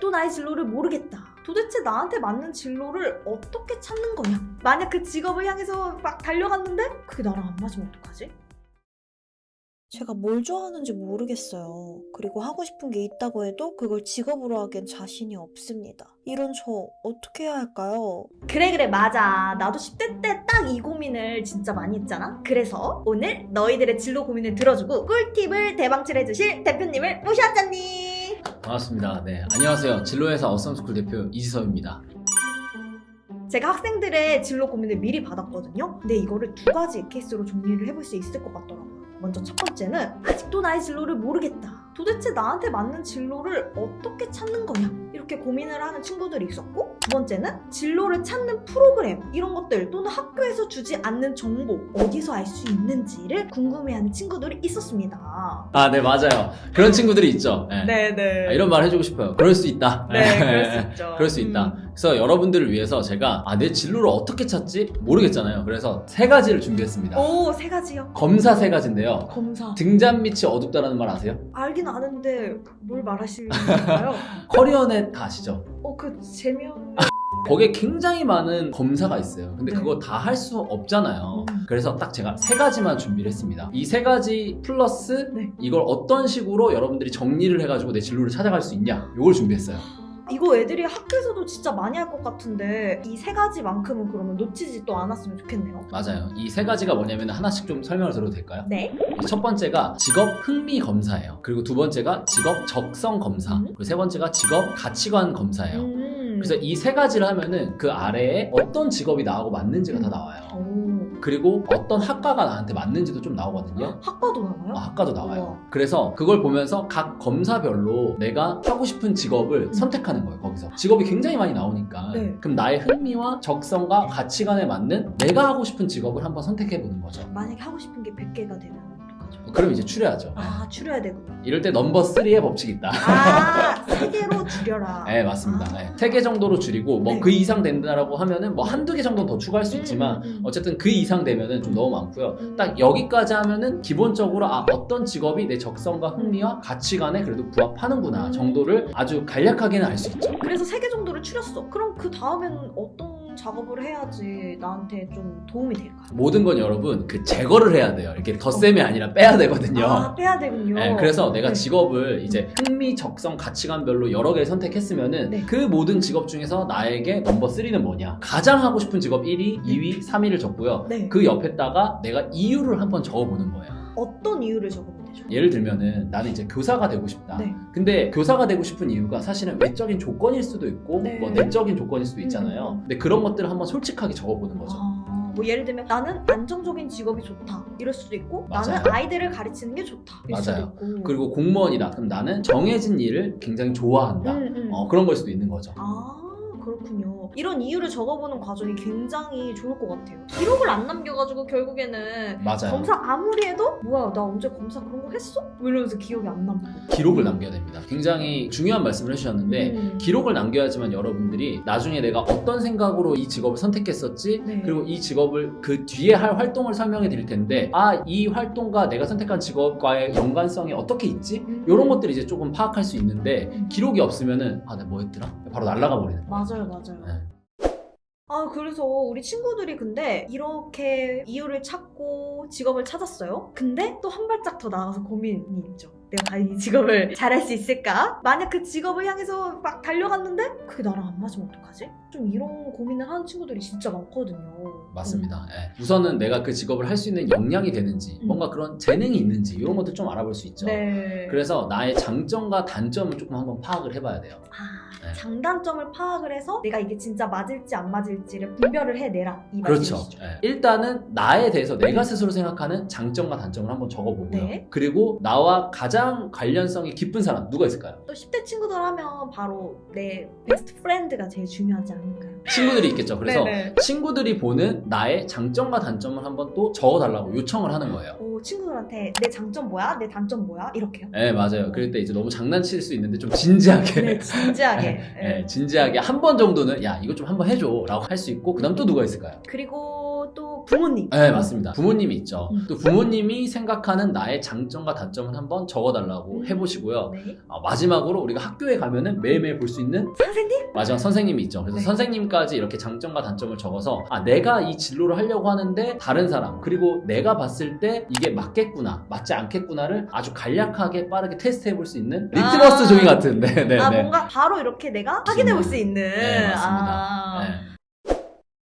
아직도 나의 진로를 모르겠다. 도대체 나한테 맞는 진로를 어떻게 찾는 거냐? 만약 그 직업을 향해서 막 달려갔는데 그게 나랑 안 맞으면 어떡하지? 제가 뭘 좋아하는지 모르겠어요. 그리고 하고 싶은 게 있다고 해도 그걸 직업으로 하기엔 자신이 없습니다. 이런 저 어떻게 해야 할까요? 그래 맞아. 나도 10대 때 딱 이 고민을 진짜 많이 했잖아. 그래서 오늘 너희들의 진로 고민을 들어주고 꿀팁을 대방출해주실 대표님을 모셨잖니. 반갑습니다. 네, 안녕하세요. 진로회사 어썸스쿨 대표 이지섭입니다. 제가 학생들의 진로 고민을 미리 받았거든요. 근데 이거를 두 가지 케이스로 정리를 해볼 수 있을 것 같더라고요. 먼저 첫 번째는 아직도 나의 진로를 모르겠다. 도대체 나한테 맞는 진로를 어떻게 찾는 거냐? 이렇게 고민을 하는 친구들이 있었고, 두 번째는 진로를 찾는 프로그램, 이런 것들 또는 학교에서 주지 않는 정보, 어디서 알 수 있는지를 궁금해하는 친구들이 있었습니다. 아, 네, 맞아요. 그런 친구들이 있죠. 네. 네네. 아, 이런 말 해주고 싶어요. 그럴 수 있다. 네, 그럴 수 있죠. 그럴 수 있다. 그래서 여러분들을 위해서 제가 내 진로를 어떻게 찾지? 모르겠잖아요. 그래서 세 가지를 준비했습니다. 오, 세 가지요? 검사 세 가지인데요. 검사. 등잔 밑이 어둡다라는 말 아세요? 알긴 아는데 뭘 말하시는 건가요? 커리어넷 다 아시죠? 그 제명... 거기에 굉장히 많은 검사가 있어요. 근데 네. 그거 다 할 수 없잖아요. 그래서 딱 제가 세 가지만 준비를 했습니다. 이 세 가지 플러스 네. 이걸 어떤 식으로 여러분들이 정리를 해가지고 내 진로를 찾아갈 수 있냐, 이걸 준비했어요. 이거 애들이 학교에서도 진짜 많이 할 것 같은데 이 세 가지만큼은 그러면 놓치지 또 않았으면 좋겠네요. 맞아요. 이 세 가지가 뭐냐면 하나씩 좀 설명을 드려도 될까요? 네. 첫 번째가 직업 흥미 검사예요. 그리고 두 번째가 직업 적성 검사. 그리고 세 번째가 직업 가치관 검사예요. 그래서 이 세 가지를 하면은 그 아래에 어떤 직업이 나하고 맞는지가 다 나와요. 오. 그리고 어떤 학과가 나한테 맞는지도 좀 나오거든요. 학과도 나와요? 학과도 나와요. 우와. 그래서 그걸 보면서 각 검사별로 내가 하고 싶은 직업을 선택하는 거예요. 거기서 직업이 굉장히 많이 나오니까 네. 그럼 나의 흥미와 적성과 가치관에 맞는 내가 하고 싶은 직업을 한번 선택해 보는 거죠. 만약에 하고 싶은 게 100개가 되면 어떡하죠? 그럼 이제 추려야죠. 추려야 되구나. 이럴 때 넘버 3의 법칙이 있다. 3개로 줄여라. 네, 맞습니다. 3개 정도로 줄이고 뭐 네. 그 이상 된다라고 하면은 뭐 한두 개 정도는 더 추가할 수 있지만 어쨌든 그 이상 되면은 좀 너무 많고요. 딱 여기까지 하면은 기본적으로 어떤 직업이 내 적성과 흥미와 가치관에 그래도 부합하는구나 정도를 아주 간략하게는 알 수 있죠. 그래서 3개 정도를 추렸어. 그럼 그 다음에는 어떤 작업을 해야지 나한테 좀 도움이 될까요? 모든 건 여러분 그 제거를 해야 돼요. 이렇게 덧셈이 아니라 빼야 되거든요. 빼야 되군요. 네, 그래서 내가 네. 직업을 이제 흥미, 적성, 가치관별로 여러 개를 선택했으면은 네. 그 모든 직업 중에서 나에게 넘버 3는 뭐냐? 가장 하고 싶은 직업 1위, 2위, 3위를 적고요. 네. 그 옆에다가 내가 이유를 한번 적어보는 거예요. 어떤 이유를 적으면 되죠? 예를 들면은 나는 이제 교사가 되고 싶다. 네. 근데 교사가 되고 싶은 이유가 사실은 외적인 조건일 수도 있고 네. 뭐 내적인 조건일 수도 있잖아요. 근데 그런 것들을 한번 솔직하게 적어보는 거죠. 뭐 예를 들면 나는 안정적인 직업이 좋다 이럴 수도 있고 맞아요. 나는 아이들을 가르치는 게 좋다 이럴 맞아요. 수도 있고 그리고 공무원이다. 그럼 나는 정해진 일을 굉장히 좋아한다. 그런 걸 수도 있는 거죠. 그렇군요. 이런 이유를 적어보는 과정이 굉장히 좋을 것 같아요. 기록을 안 남겨가지고 결국에는 맞아요. 검사 아무리 해도 뭐야 나 언제 검사 그런 거 했어? 뭐 이러면서 기억이 안 남고 기록을 남겨야 됩니다. 굉장히 중요한 말씀을 해주셨는데 기록을 남겨야지만 여러분들이 나중에 내가 어떤 생각으로 이 직업을 선택했었지 네. 그리고 이 직업을 그 뒤에 할 활동을 설명해 드릴 텐데 이 활동과 내가 선택한 직업과의 연관성이 어떻게 있지? 이런 것들이 이제 조금 파악할 수 있는데 기록이 없으면은 내가 뭐 했더라? 바로 날아가 버리는 거예요. 맞아요. 네. 그래서 우리 친구들이 근데 이렇게 이유를 찾고 직업을 찾았어요. 근데 또 한 발짝 더 나아가서 고민이 있죠. 내가 과연 이 직업을 잘할 수 있을까? 만약 그 직업을 향해서 막 달려갔는데 그게 나랑 안 맞으면 어떡하지? 좀 이런 고민을 하는 친구들이 진짜 많거든요. 맞습니다. 우선은 내가 그 직업을 할 수 있는 역량이 되는지 뭔가 그런 재능이 있는지 이런 것들 좀 알아볼 수 있죠. 네. 그래서 나의 장점과 단점을 조금 한번 파악을 해봐야 돼요. 네. 장단점을 파악을 해서 내가 이게 진짜 맞을지 안 맞을지를 분별을 해내라 이 그렇죠. 말씀이시죠. 일단은 나에 대해서 내가 스스로 생각하는 장점과 단점을 한번 적어보고요. 네. 그리고 나와 가장 관련성이 깊은 사람 누가 있을까요? 또 10대 친구들 하면 바로 내 베스트 프렌드가 제일 중요하지 않을까요? 친구들이 있겠죠. 그래서 네네. 친구들이 보는 나의 장점과 단점을 한번 또 적어달라고 요청을 하는 거예요. 친구들한테 내 장점 뭐야? 내 단점 뭐야? 이렇게요? 네, 맞아요. 그럴 때 이제 너무 장난칠 수 있는데 좀 진지하게. 네, 진지하게. 진지하게 한 번 정도는 야 이거 좀 한번 해줘 라고 할 수 있고 그 다음 또 누가 있을까요? 그리고 또 그리고 부모님. 네, 맞습니다. 부모님이 있죠. 음. 또 부모님이 생각하는 나의 장점과 단점을 한번 적어달라고 해보시고요. 네. 마지막으로 우리가 학교에 가면은 매일매일 볼 수 있는 선생님? 마지막 선생님이 있죠. 그래서 네. 선생님까지 이렇게 장점과 단점을 적어서 내가 이 진로를 하려고 하는데 다른 사람 그리고 내가 봤을 때 이게 맞겠구나 맞지 않겠구나를 아주 간략하게 빠르게 테스트해 볼 수 있는 리트머스 종이 같은 네네네. 뭔가 바로 이렇게 내가 확인해 볼 수 있는. 네, 맞습니다. 네.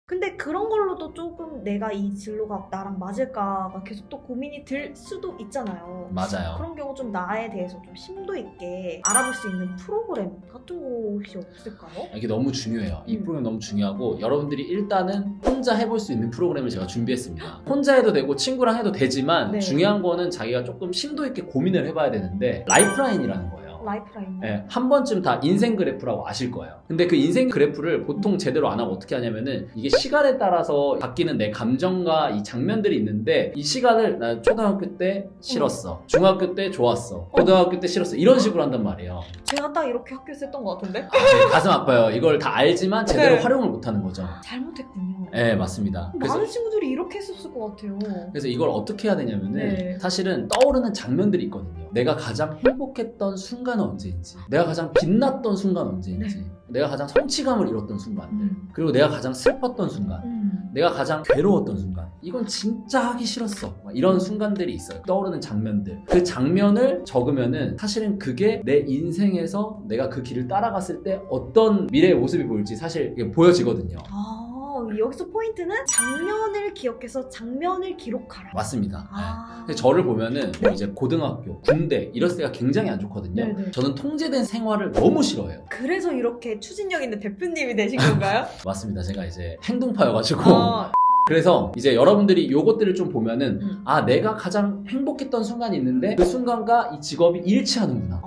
근데 그런 걸로도 조금 내가 이 진로가 나랑 맞을까가 계속 또 고민이 들 수도 있잖아요. 맞아요. 그런 경우 좀 나에 대해서 좀 심도 있게 알아볼 수 있는 프로그램 같은 거 혹시 없을까요? 이게 너무 중요해요. 이 음. 프로그램 너무 중요하고 여러분들이 일단은 혼자 해볼 수 있는 프로그램을 제가 준비했습니다. 혼자 해도 되고 친구랑 해도 되지만 네. 중요한 거는 자기가 조금 심도 있게 고민을 해봐야 되는데 라이프라인이라는 거예요. 라이프라인. 네, 한 번쯤 다 인생 그래프라고 아실 거예요. 근데 그 인생 그래프를 보통 제대로 안 하고 어떻게 하냐면은 이게 시간에 따라서 바뀌는 내 감정과 이 장면들이 있는데 이 시간을 나 초등학교 때 싫었어. 중학교 때 좋았어. 고등학교 때 싫었어. 이런 식으로 한단 말이에요. 제가 딱 이렇게 학교에서 했던 것 같은데? 네, 가슴 아파요. 이걸 다 알지만 제대로 네. 활용을 못 하는 거죠. 잘못했군요. 네, 맞습니다. 많은 친구들이 이렇게 했었을 것 같아요. 그래서 이걸 어떻게 해야 되냐면은 네. 사실은 떠오르는 장면들이 있거든요. 내가 가장 행복했던 순간은 언제인지, 내가 가장 빛났던 순간 언제인지, 내가 가장 성취감을 잃었던 순간들, 그리고 내가 가장 슬펐던 순간, 내가 가장 괴로웠던 순간, 이건 진짜 하기 싫었어. 막 이런 순간들이 있어요. 떠오르는 장면들. 그 장면을 적으면은 사실은 그게 내 인생에서 내가 그 길을 따라갔을 때 어떤 미래의 모습이 보일지 사실 이게 보여지거든요. 여기서 포인트는 장면을 기억해서 장면을 기록하라. 맞습니다. 아. 근데 저를 보면은 뭐 이제 고등학교, 군대 이럴 때가 굉장히 안 좋거든요. 네네. 저는 통제된 생활을 너무 싫어해요. 그래서 이렇게 추진력 있는 대표님이 되신 건가요? 맞습니다. 제가 이제 행동파여가지고 어, 그래서 이제 여러분들이 요것들을 좀 보면은 음. 내가 가장 행복했던 순간이 있는데 그 순간과 이 직업이 일치하는구나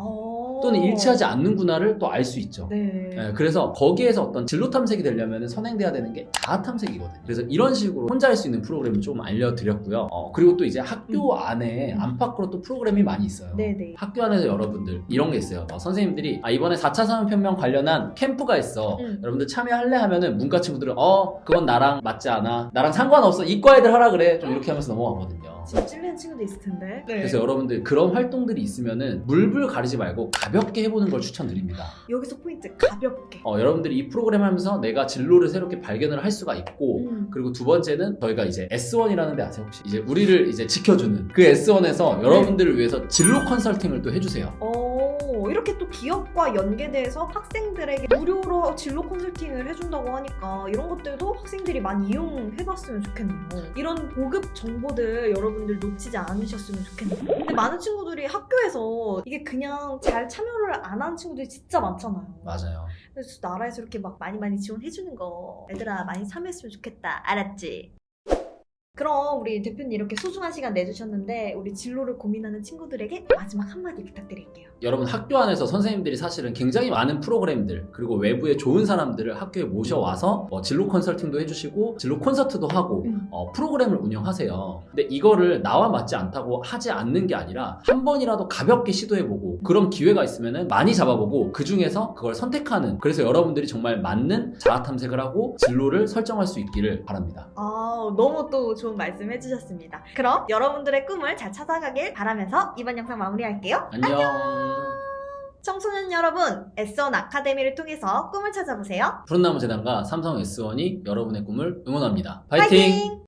또는 일치하지 않는구나를 또 알 수 있죠. 네. 네, 그래서 거기에서 어떤 진로 탐색이 되려면 선행돼야 되는 게 자아 탐색이거든요. 그래서 이런 식으로 혼자 할 수 있는 프로그램을 좀 알려드렸고요. 그리고 또 이제 학교 안에 안팎으로 또 프로그램이 많이 있어요. 네네. 학교 안에서 여러분들 이런 게 있어요. 선생님들이 이번에 4차 산업혁명 관련한 캠프가 있어. 여러분들 참여할래 하면은 문과 친구들은 그건 나랑 맞지 않아. 나랑 상관없어. 이과 애들 하라 그래. 좀 이렇게 하면서 넘어가거든요. 지금 찔리는 친구도 있을 텐데. 네. 그래서 여러분들 그런 활동들이 있으면은 물불 가리지 말고 가볍게 해보는 걸 추천드립니다. 여기서 포인트 가볍게. 여러분들이 이 프로그램 하면서 내가 진로를 새롭게 발견을 할 수가 있고 그리고 두 번째는 저희가 이제 S1이라는 데 아세요 혹시? 이제 우리를 이제 지켜주는 그 S1에서 여러분들을 위해서 진로 컨설팅을 또 해주세요. 이렇게 또 기업과 연계돼서 학생들에게 무료로 진로 컨설팅을 해준다고 하니까 이런 것들도 학생들이 많이 이용해봤으면 좋겠네요. 이런 고급 정보들 여러분들 놓치지 않으셨으면 좋겠네요. 근데 많은 친구들이 학교에서 이게 그냥 잘 참여를 안 하는 친구들이 진짜 많잖아요. 맞아요. 그래서 나라에서 이렇게 막 많이 지원해주는 거 얘들아 많이 참여했으면 좋겠다. 알았지? 그럼 우리 대표님 이렇게 소중한 시간 내주셨는데 우리 진로를 고민하는 친구들에게 마지막 한마디 부탁드릴게요. 여러분 학교 안에서 선생님들이 사실은 굉장히 많은 프로그램들 그리고 외부의 좋은 사람들을 학교에 모셔와서 진로 컨설팅도 해주시고 진로 콘서트도 하고 프로그램을 운영하세요. 근데 이거를 나와 맞지 않다고 하지 않는 게 아니라 한 번이라도 가볍게 시도해보고 그런 기회가 있으면 많이 잡아보고 그 중에서 그걸 선택하는 그래서 여러분들이 정말 맞는 자아 탐색을 하고 진로를 설정할 수 있기를 바랍니다. 너무 또 좋은 말씀 해주셨습니다. 그럼 여러분들의 꿈을 잘 찾아가길 바라면서 이번 영상 마무리할게요. 안녕. 청소년 여러분, S1 아카데미를 통해서 꿈을 찾아보세요. 푸른나무 재단과 삼성 S1이 여러분의 꿈을 응원합니다. 파이팅! 파이팅!